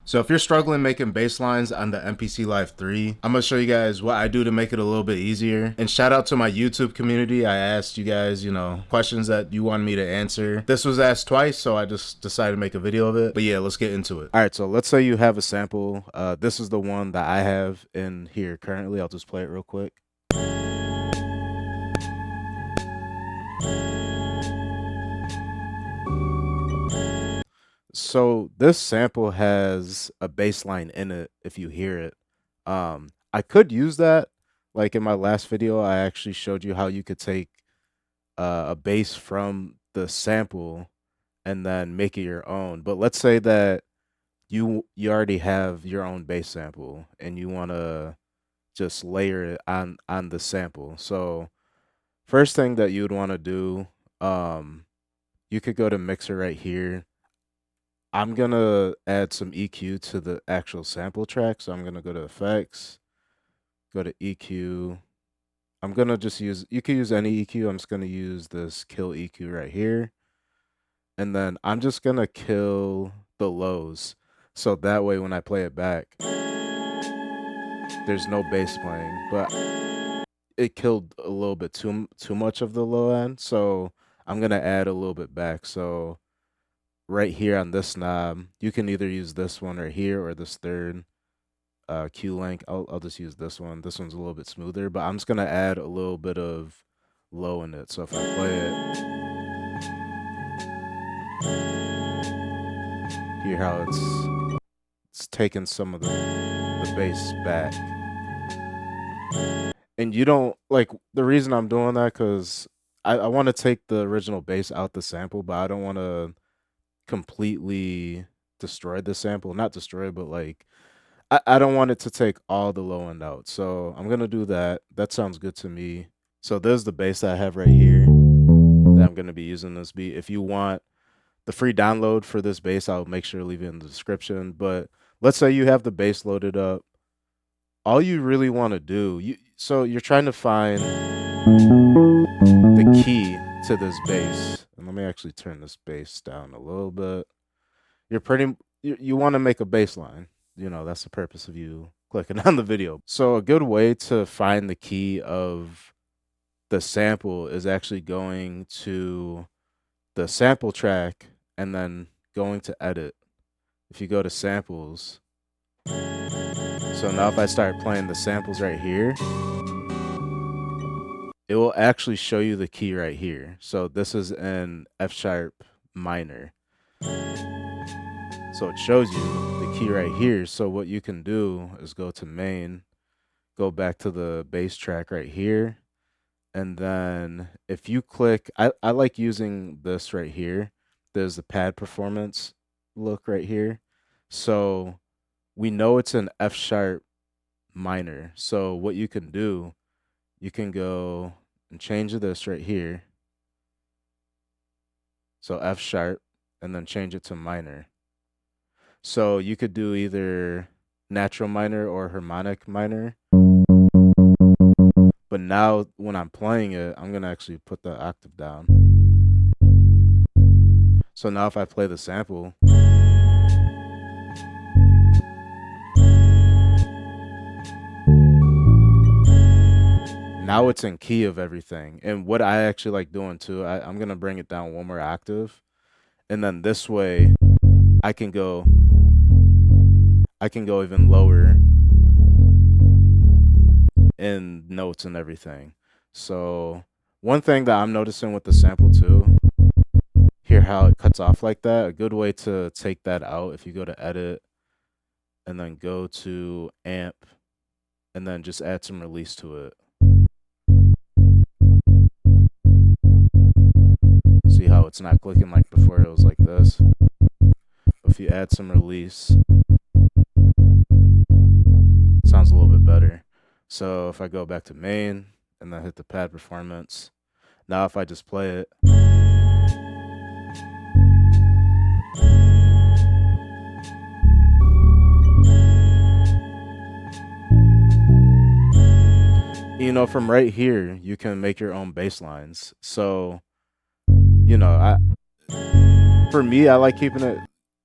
So if you're struggling making bass lines on the MPC Live 3, I'm going to show you guys what I do to make it a little bit easier. And shout out to my YouTube community. I asked you guys, questions that you wanted me to answer. This was asked twice, so I just decided to make a video of it. But yeah, let's get into it. All right, so let's say you have a sample. This is the one that I have in here currently. I'll just play it real quick. So this sample has a bass line in it if you hear it. I could use that. Like in my last video, I actually showed you how you could take a bass from the sample and then make it your own. But let's say that you already have your own bass sample and you want to just layer it on the sample. So first thing that you would want to do, you could go to mixer right here. I'm gonna add some EQ to the actual sample track. So I'm gonna go to effects, go to EQ. I'm gonna just use, you can use any EQ. I'm just gonna use this kill EQ right here. And then I'm just gonna kill the lows. So that way when I play it back, there's no bass playing. But it killed a little bit too much of the low end. So I'm gonna add a little bit back. So right here on this knob, you can either use this one right here or this third Q link. I'll just use this one. This one's a little bit smoother, but I'm just gonna add a little bit of low in it. So if I play it, hear how it's taking some of the bass back. And you don't like, the reason I'm doing that because I want to take the original bass out the sample, but I don't want to completely destroy the sample. Not destroy, but like I don't want it to take all the low end out. So I'm gonna do that. That sounds good to me. So there's the bass that I have right here that I'm gonna be using this beat. If you want the free download for this bass, I'll make sure to leave it in the description. But let's say you have the bass loaded up. All you really want to do, so you're trying to find the key to this bass. And let me actually turn this bass down a little bit. You want to make a bass line. That's the purpose of you clicking on the video. So a good way to find the key of the sample is actually going to the sample track and then going to edit. If you go to samples, so now if I start playing the samples right here, it will actually show you the key right here. So this is an F sharp minor. So it shows you the key right here. So what you can do is go to main, go back to the bass track right here. And then if you click, I like using this right here. There's the pad performance look right here. So we know it's an F sharp minor. So what you can do, you can go and change this right here. So F sharp, and then change it to minor. So you could do either natural minor or harmonic minor. But now when I'm playing it, I'm going to actually put the octave down. So now if I play the sample, now it's in key of everything. And what I actually like doing too, I'm going to bring it down one more octave. And then this way I can go even lower in notes and everything. So one thing that I'm noticing with the sample too, hear how it cuts off like that. A good way to take that out, if you go to edit and then go to amp and then just add some release to it. See how it's not clicking like before, it was like this. If you add some release, it sounds a little bit better. So if I go back to main and then hit the pad performance, now if I just play it, from right here, you can make your own bass lines. So, for me, I like keeping it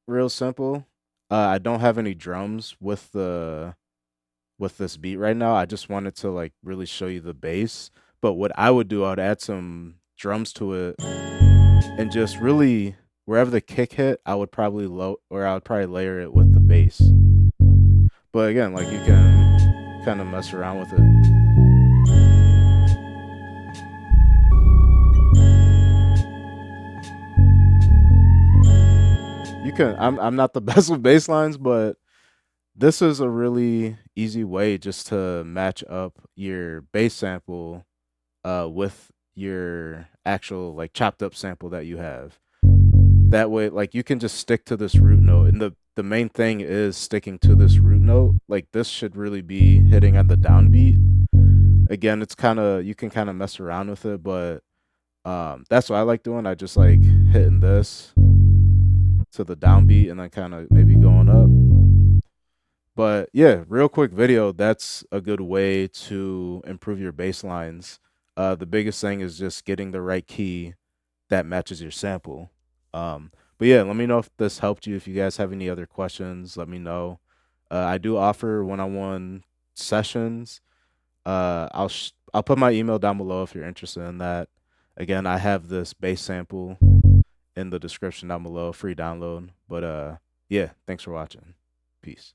real simple. I don't have any drums with this beat right now. I just wanted to like really show you the bass. But what I would do, I would add some drums to it and just really wherever the kick hit, I would probably layer it with the bass. But again, like you can kind of mess around with it. You can I'm not the best with bass lines, but this is a really easy way just to match up your bass sample with your actual like chopped up sample that you have. That way, like you can just stick to this root note, and the main thing is sticking to this root note. Like this should really be hitting on the downbeat. Again, it's kind of you can kind of mess around with it, but that's what I like doing. I just like hitting this to the downbeat and then kind of maybe going up. But yeah, real quick video, that's a good way to improve your bass lines. The biggest thing is just getting the right key that matches your sample. But yeah, let me know if this helped you. If you guys have any other questions, let me know. I do offer one-on-one sessions. I'll put my email down below if you're interested in that. Again, I have this bass sample in the description down below, free download. But yeah, thanks for watching. Peace.